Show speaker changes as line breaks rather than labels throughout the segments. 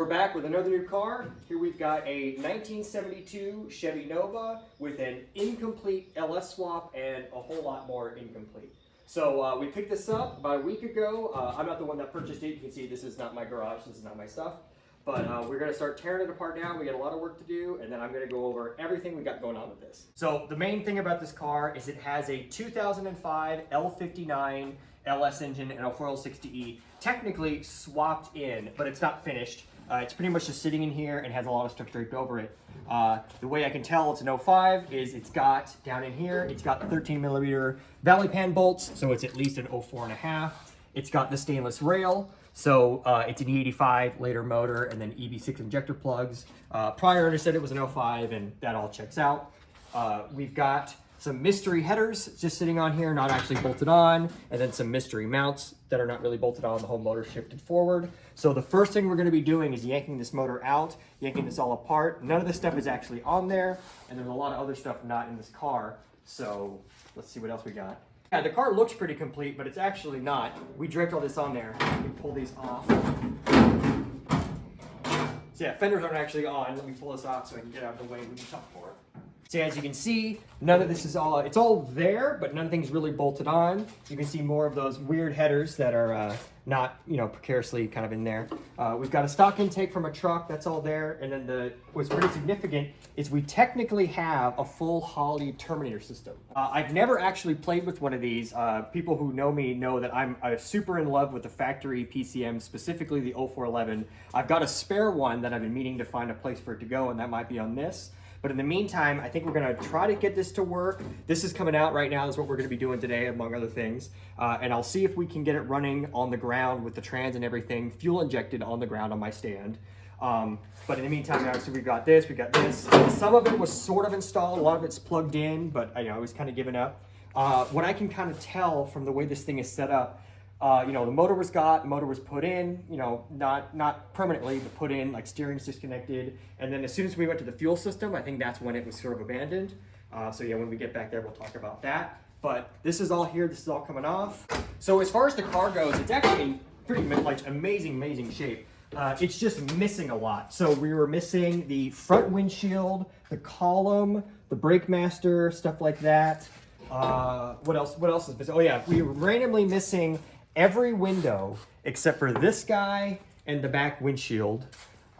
we're back with another new car. Here we've got a 1972 Chevy Nova with an incomplete LS swap and a whole lot more incomplete. So we picked this up about a week ago. I'm not the one that purchased it. You can see this is not my garage, this is not my stuff. But we're gonna start tearing it apart now. We got a lot of work to do, and then I'm gonna go over everything we got going on with this. So the main thing about this car is it has a 2005 L59 LS engine and a 4L60E, technically swapped in, but it's not finished. It's pretty much just sitting in here and has a lot of stuff draped over it. The way I can tell it's an 05 is it's got, down in here, it's got 13mm valley pan bolts, so it's at least an 04.5. It's got the stainless rail, so it's an E85 later motor and then EB6 injector plugs. Prior I said it was an 05 and that all checks out. We've got some mystery headers just sitting on here, not actually bolted on, and then some mystery mounts that are not really bolted on, the whole motor shifted forward. So the first thing we're gonna be doing is yanking this motor out, yanking this all apart. None of this stuff is actually on there, and there's a lot of other stuff not in this car. So let's see what else we got. Yeah, the car looks pretty complete, but it's actually not. We draped all this on there. Let me pull these off. So yeah, fenders aren't actually on. Let me pull this off so I can get out of the way when you talk for it. So as you can see, none of this is all, it's all there, but nothing's really bolted on. You can see more of those weird headers that are not, you know, precariously kind of in there. We've got a stock intake from a truck, that's all there. And then what's pretty significant is we technically have a full Holley Terminator system. I've never actually played with one of these. People who know me know that I'm super in love with the factory PCM, specifically the 0411. I've got a spare one that I've been meaning to find a place for it to go, and that might be on this. But in the meantime, I think we're gonna try to get this to work. This is coming out right now. That's what we're gonna be doing today, among other things. And I'll see if we can get it running on the ground with the trans and everything, fuel injected on the ground on my stand. But in the meantime, obviously we got this. Some of it was sort of installed, a lot of it's plugged in, but I was kind of giving up. What I can kind of tell from the way this thing is set up, you know, the motor was put in, you know, not permanently, but put in, like steering's disconnected. And then as soon as we went to the fuel system, I think that's when it was sort of abandoned. So yeah, when we get back there, we'll talk about that. But this is all here, this is all coming off. So as far as the car goes, it's actually in pretty like amazing shape. It's just missing a lot. So we were missing the front windshield, the column, the brake master, stuff like that. What else is missing? Oh yeah, we were randomly missing every window except for this guy and the back windshield.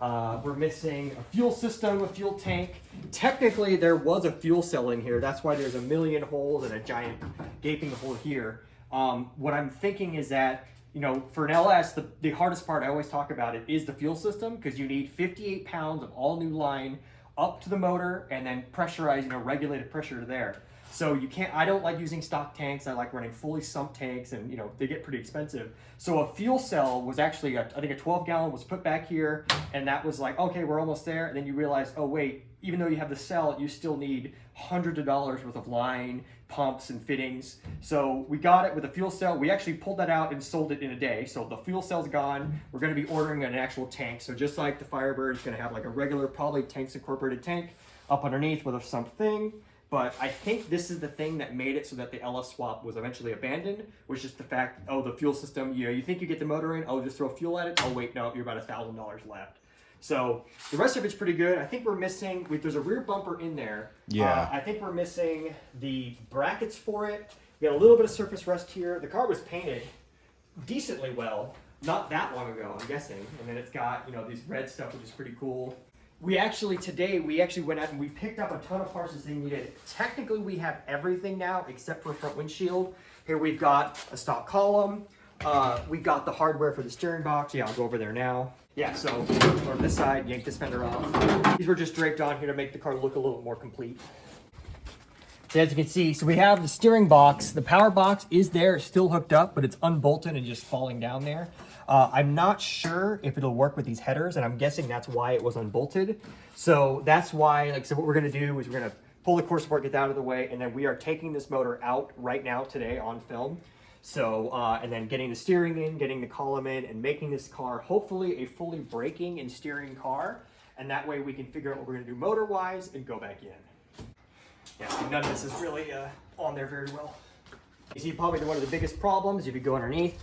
We're missing a fuel system, a fuel tank. Technically, there was a fuel cell in here. That's why there's a million holes and a giant gaping hole here. What I'm thinking is that, you know, for an LS, the hardest part I always talk about it is the fuel system, because you need 58 pounds of all new line up to the motor and then pressurized, you know, regulated pressure to there. So you can't, I don't like using stock tanks. I like running fully sump tanks, and you know, they get pretty expensive. So a fuel cell was actually, I think a 12 gallon was put back here, and that was like, okay, we're almost there. And then you realize, oh wait, even though you have the cell, you still need hundreds of dollars worth of line, pumps, and fittings. So we got it with a fuel cell. We actually pulled that out and sold it in a day. So the fuel cell's gone. We're gonna be ordering an actual tank. So just like the Firebird, it's gonna have like a regular, probably tanks incorporated tank up underneath with a sump thing. But I think this is the thing that made it so that the LS swap was eventually abandoned, was just the fact, oh, the fuel system, you know, you think you get the motor in, oh, just throw fuel at it, oh wait, no, you're about $1,000 left. So the rest of it's pretty good. I think we're missing, there's a rear bumper in there.
Yeah.
I think we're missing the brackets for it. We got a little bit of surface rust here. The car was painted decently well, not that long ago, I'm guessing. And then it's got, you know, these red stuff, which is pretty cool. Today we actually went out and we picked up a ton of parts that we needed. Technically, we have everything now except for front windshield. Here we've got a stock column. We got the hardware for the steering box. Yeah, I'll go over there now. Yeah, so on this side, yank this fender off. These were just draped on here to make the car look a little more complete. So as you can see, so we have the steering box. The power box is there, it's still hooked up, but it's unbolted and just falling down there. I'm not sure if it'll work with these headers, and I'm guessing that's why it was unbolted. So that's why, like, so what we're gonna do is we're gonna pull the core support, get that out of the way, and then we are taking this motor out right now today on film. So, and then getting the steering in, getting the column in, and making this car hopefully a fully braking and steering car. And that way we can figure out what we're gonna do motor-wise and go back in. Yeah, so none of this is really on there very well. You see probably one of the biggest problems if you go underneath.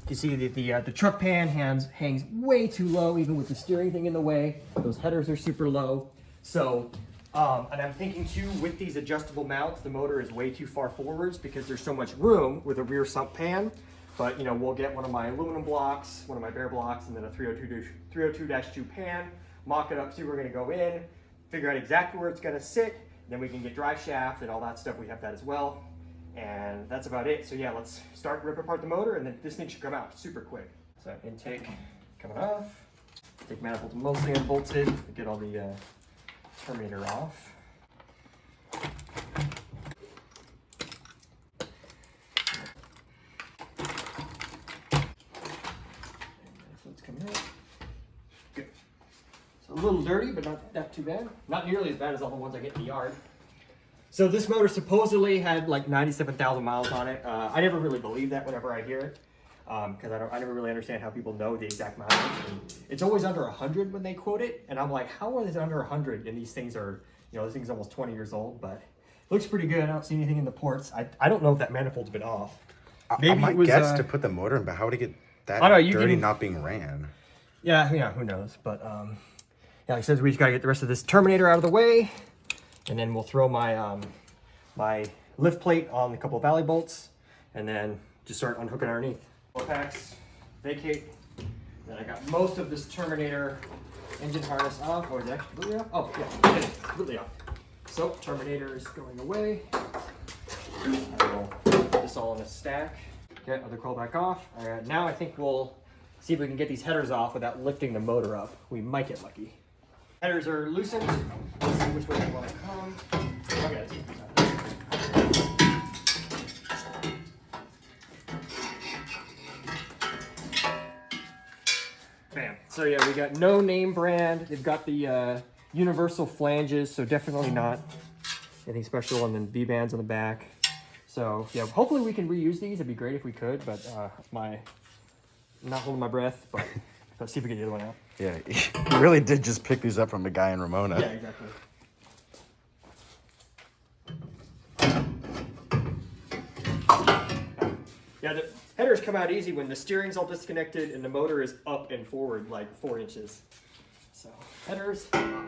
You see that the truck pan hangs way too low, even with the steering thing in the way. Those headers are super low. So, and I'm thinking too, with these adjustable mounts, the motor is way too far forwards because there's so much room with a rear sump pan. But you know, we'll get one of my aluminum blocks, one of my bare blocks, and then a 302-2 pan, mock it up, see where we're gonna go in, figure out exactly where it's gonna sit, then we can get drive shaft and all that stuff. We have that as well. And that's about it. So yeah, let's start ripping apart the motor, and then this thing should come out super quick. So intake coming off. Take manifold mostly unbolted. Get all the terminator off. Manifold's coming out. Good. So a little dirty, but not too bad. Not nearly as bad as all the ones I get in the yard. So this motor supposedly had like 97,000 miles on it. I never really believe that whenever I hear it, because I never really understand how people know the exact mileage. And it's always under 100 when they quote it, and I'm like, how is it under 100? And these things are, you know, this thing's almost 20 years old, but it looks pretty good. I don't see anything in the ports. I don't know if that manifold's been off.
Maybe I might guess to put the motor in, but how would it get that dirty not being ran?
Yeah, who knows? But yeah, like I said, we just gotta get the rest of this terminator out of the way. And then we'll throw my my lift plate on a couple of valley bolts, and then just start unhooking underneath. Four packs, vacate. Then I got most of this Terminator engine harness off. Oh, is it actually completely off? Oh, yeah, it is completely off. So Terminator is going away. I will put this all in a stack. Get other coil back off. All right, now I think we'll see if we can get these headers off without lifting the motor up. We might get lucky. Headers are loosened. Let's see which way they want to come. Okay. Bam. So yeah, we got no name brand. They've got the universal flanges, so definitely not anything special. And then V-bands on the back. So yeah, hopefully we can reuse these. It'd be great if we could, but I'm not holding my breath. But let's see if we can get the other one out.
Yeah, you really did just pick these up from the guy in Ramona.
Yeah, exactly. Yeah, the headers come out easy when the steering's all disconnected and the motor is up and forward like 4 inches. So, headers off.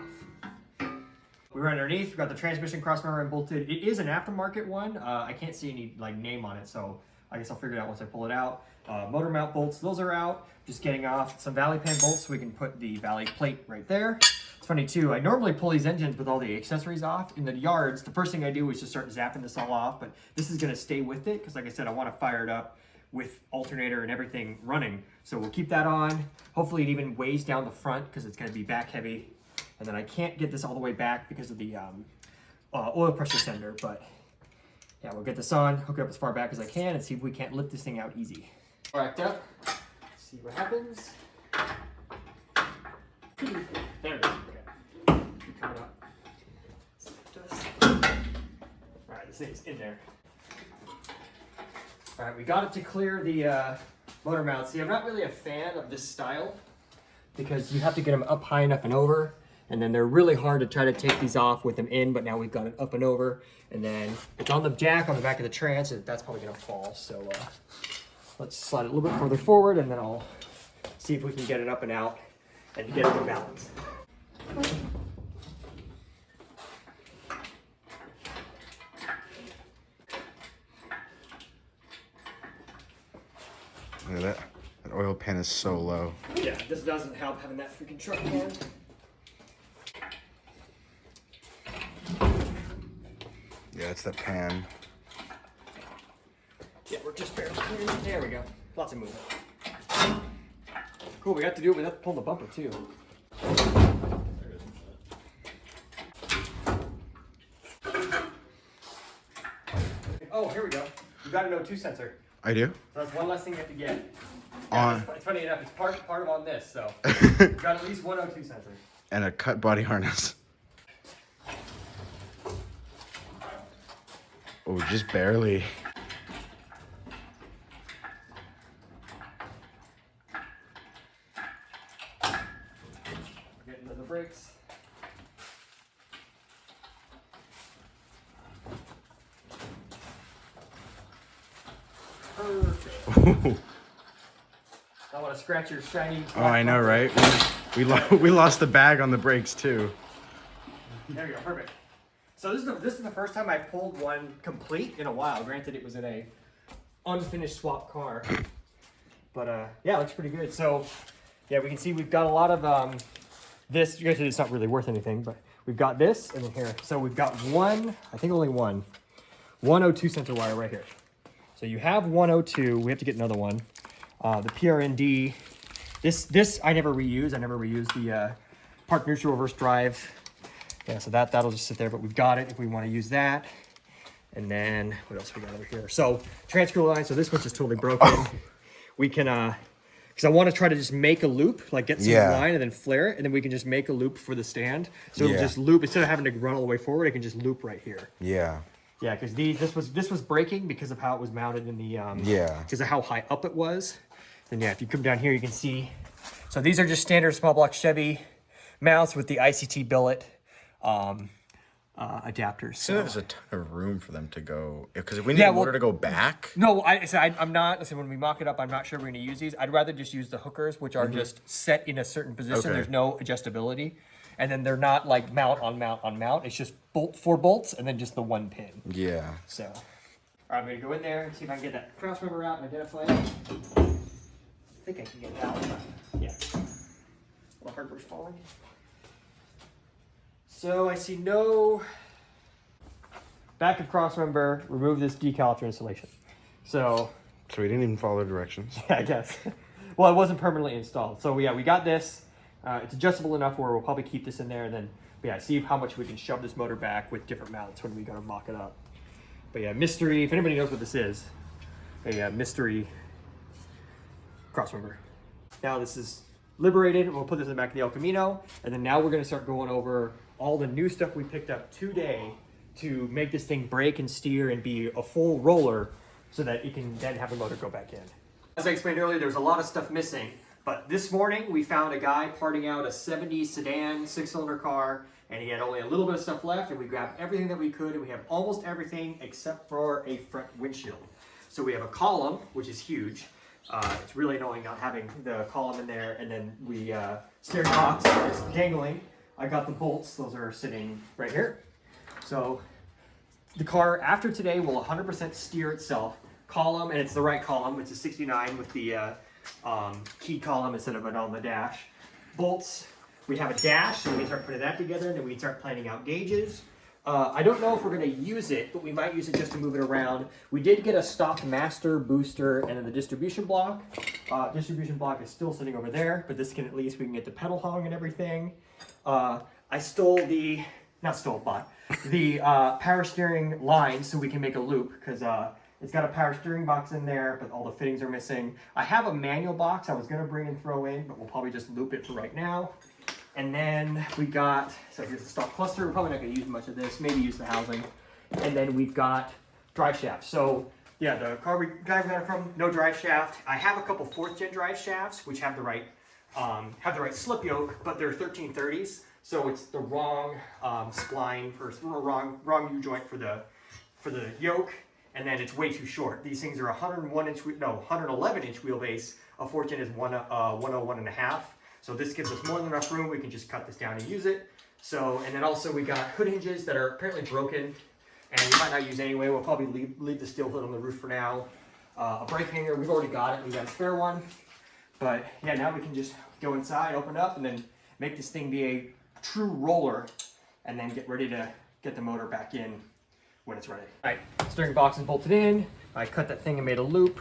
We were underneath, we've got the transmission cross member bolted. It is an aftermarket one. I can't see any like name on it, so I guess I'll figure it out once I pull it out. Motor mount bolts, those are out. Just getting off some valley pan bolts so we can put the valley plate right there. It's funny too, I normally pull these engines with all the accessories off. In the yards, the first thing I do is just start zapping this all off, but this is gonna stay with it because like I said, I wanna fire it up with alternator and everything running. So we'll keep that on. Hopefully it even weighs down the front because it's gonna be back heavy. And then I can't get this all the way back because of the oil pressure sender, but yeah, we'll get this on, hook it up as far back as I can, and see if we can't lift this thing out easy. Backed up, see what happens. There it is, okay. Keep coming up. Alright, this thing's in there. Alright, we got it to clear the motor mount. See, I'm not really a fan of this style because you have to get them up high enough and over. And then they're really hard to try to take these off with them in, but now we've got it up and over. And then it's on the jack on the back of the trans, and that's probably gonna fall. So let's slide it a little bit further forward, and then I'll see if we can get it up and out and get it to balance.
Look at that. That oil pan is so low.
Yeah, this doesn't help having that freaking truck pan.
Yeah, it's the pan.
Yeah, we're just barely. There we go. Lots of movement. Cool, we got to do it without pulling the bumper too. Oh, here we go. You got an O2 sensor.
I do?
So that's one less thing you have to get.
On.
Yeah, it's funny enough, it's part of on this, so you got at least one O2 sensor.
And a cut body harness. Oh, just barely.
Getting to the brakes. Perfect. want to scratch your shiny.
Oh, I know, right? We lost the bag on the brakes too.
There we go, perfect. So this is the first time I've pulled one complete in a while. Granted, it was in a unfinished swap car, but yeah, it looks pretty good. So yeah, we can see we've got a lot of this. You guys said it's not really worth anything, but we've got this and then here. So we've got one, I think only one 102 center wire right here. So you have 102. We have to get another one. The PRND. This I never reuse. I never reuse the park neutral reverse drive. Yeah, so that'll just sit there, but we've got it if we want to use that. And then what else we got over here? So transfer line. So this one's just totally broken. We can because I want to try to just make a loop, like get some line and then flare it, and then we can just make a loop for the stand. So it'll just loop instead of having to run all the way forward. I can just loop right here.
Yeah.
Yeah, because this was breaking because of how it was mounted in the because of how high up it was. Then yeah, if you come down here, you can see. So these are just standard small block Chevy mounts with the ICT billet adapters.
So there's a ton of room for them to go because if we need a motor to go back.
No, I'm not. Listen, when we mock it up, I'm not sure we're going to use these. I'd rather just use the hookers, which are just set in a certain position. Okay. There's no adjustability. And then they're not like mount on mount on mount. It's just 4 bolts and then just the 1 pin. Yeah. So, all right, I'm gonna go in there and see if I can get that cross member out and identify it. I think I can get it out. Yeah. The hardware's falling. So I see no back of cross member. Remove this decal after installation. So
we didn't even follow directions.
Yeah, I guess. Well, it wasn't permanently installed. So yeah, we got this. It's adjustable enough where we'll probably keep this in there and then, yeah, see how much we can shove this motor back with different mounts when we go to mock it up. But yeah, mystery, if anybody knows what this is, a mystery crossmember. Now this is liberated. We'll put this in the back of the El Camino. And then now we're going to start going over all the new stuff we picked up today to make this thing brake and steer and be a full roller so that it can then have the motor go back in. As I explained earlier, there's a lot of stuff missing. But this morning, we found a guy parting out a 70s sedan 6-cylinder car, and he had only a little bit of stuff left, and we grabbed everything that we could, and we have almost everything except for a front windshield. So we have a column, which is huge. It's really annoying not having the column in there, and then we steering box is dangling. I got the bolts. Those are sitting right here. So the car, after today, will 100% steer itself. Column, and it's the right column. It's a 69 with the key column instead of it on the dash. Bolts, we have a dash, so we can start putting that together, and then we can start planning out gauges. I don't know if we're going to use it, but we might use it just to move it around. We did get a stock master, booster, and then the distribution block. Distribution block is still sitting over there, but this can at least, we can get the pedal hung and everything. I stole the, not stole, bought the power steering line so we can make a loop, because it's got a power steering box in there, but all the fittings are missing. I have a manual box I was gonna bring and throw in, but we'll probably just loop it for right now. And then we got, so here's the stock cluster. We're probably not gonna use much of this, maybe use the housing. And then we've got drive shafts. So yeah, the car we got it from, no drive shaft. I have a couple 4th gen drive shafts, which have the right slip yoke, but they're 1330s. So it's the wrong spline for, wrong U-joint for the yoke. And then it's way too short. These things are 111 inch wheelbase. A 4th gen is 101.5. So this gives us more than enough room. We can just cut this down and use it. So, and then also we got hood hinges that are apparently broken and we might not use anyway. We'll probably leave the steel hood on the roof for now. A brake hanger, we've already got it. We got a spare one. But yeah, now we can just go inside, open up, and then make this thing be a true roller and then get ready to get the motor back in when it's ready. All right, steering box is bolted in. I cut that thing and made a loop,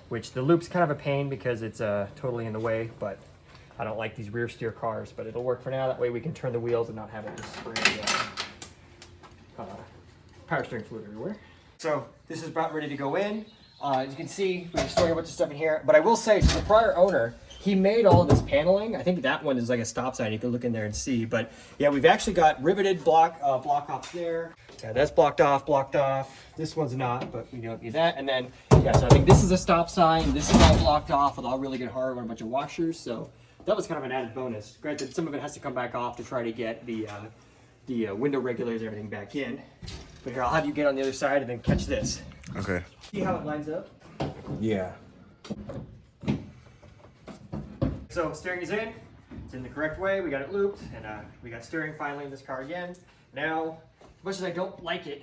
which the loop's kind of a pain because it's totally in the way, but I don't like these rear steer cars, but it'll work for now. That way we can turn the wheels and not have it just spray power steering fluid everywhere. So this is about ready to go in. As you can see, we're storing a bunch of stuff in here, but I will say, so the prior owner, he made all of this paneling. I think that one is like a stop sign. You can look in there and see, but yeah, we've actually got riveted block offs there. Yeah, that's blocked off. This one's not, but we don't need that. And then, yeah, so I think this is a stop sign. This is all blocked off with all really good hardware and a bunch of washers. So that was kind of an added bonus. Granted, some of it has to come back off to try to get the window regulators and everything back in. But here, I'll have you get on the other side and then catch this.
Okay.
See how it lines up?
Yeah.
So steering is in. It's in the correct way. We got it looped, and we got steering finally in this car again. Now, as much as I don't like it,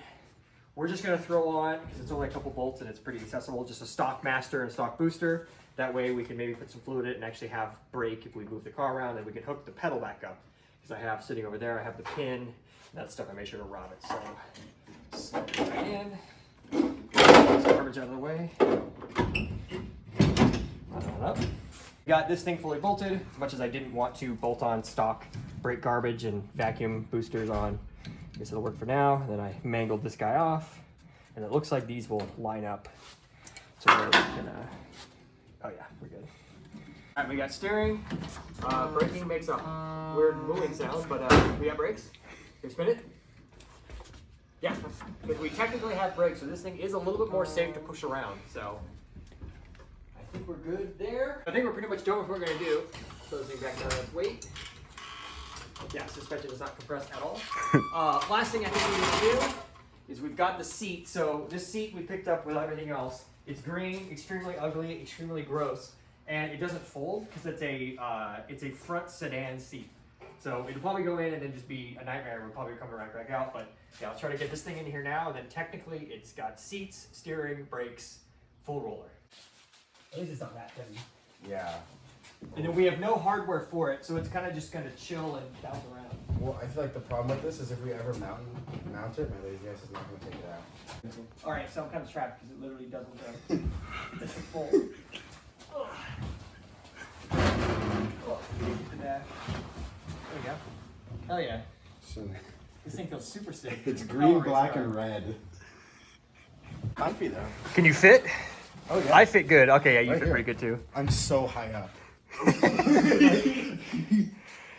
we're just gonna throw on, because it's only a couple bolts and it's pretty accessible, just a stock master and stock booster. That way we can maybe put some fluid in it and actually have brake if we move the car around, and we can hook the pedal back up. Because I have, sitting over there, I have the pin, and that stuff I made sure to route it. So, slide it right in. Get some garbage out of the way. Up. Got this thing fully bolted, as much as I didn't want to bolt on stock brake garbage and vacuum boosters on. I guess it'll work for now. Then I mangled this guy off, and it looks like these will line up. So we're gonna, oh yeah, we're good. All right, we got steering. Braking makes a weird moving sound, but we got brakes. Here, spin it. Yeah, because we technically have brakes, so this thing is a little bit more safe to push around, so. I think we're good there. I think we're pretty much done with what we're gonna do. Throw this thing back down on its weight. Yeah, suspension is not compressed at all. Last thing I think we need to do is we've got the seat. So this seat we picked up with everything else. It's green, extremely ugly, extremely gross, and it doesn't fold because it's a front sedan seat. So it'll probably go in and then just be a nightmare. We'll probably come right back out. But yeah, I'll try to get this thing in here now. And then technically it's got seats, steering, brakes, full roller. At least it's not that heavy.
Yeah.
And then we have no hardware for it, so it's kind of just going to chill and bounce around.
Well, I feel like the problem with this is if we ever mount it, my lazy ass is not going to take it out.
All right, so I'm kind of trapped because it literally doesn't fold. Oh. Oh. There we go. Hell yeah.
So,
This thing feels super sick.
it's green, black, and red. Comfy though.
Can you fit?
Oh yeah.
I fit good. Okay, yeah, you
Right
fit
here.
pretty good too.
I'm so high up.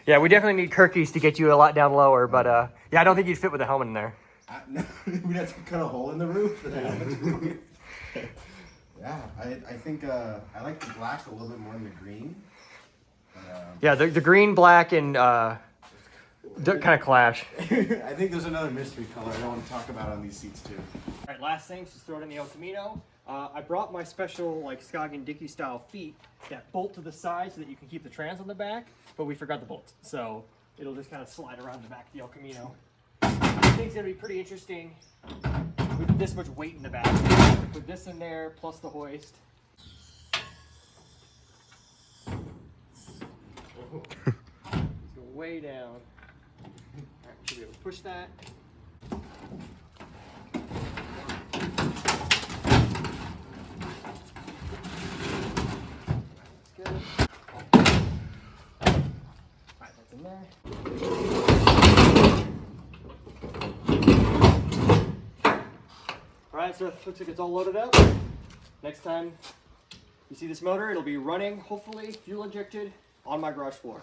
Yeah, we definitely need Kirkies to get you a lot down lower, but yeah, I don't think you'd fit with a helmet in there.
No, we'd have to cut a hole in the roof for that. Yeah, I think I like the black a little bit more than the green. But,
Yeah, the green, black, and kind of clash.
I think there's another mystery color I want to talk about on these seats too.
All right, last thing, just throw it in the El Camino. I brought my special like Scoggin Dickey style feet that bolt to the side so that you can keep the trans on the back, but we forgot the bolts. So it'll just kind of slide around the back of the El Camino. I think it's gonna be pretty interesting with this much weight in the back. Put this in there, plus the hoist. Let's go way down. All right, should be able to push that. Good. Alright, that's in there. Alright, so it looks like it's all loaded up. Next time you see this motor, it'll be running, hopefully fuel injected, on my garage floor.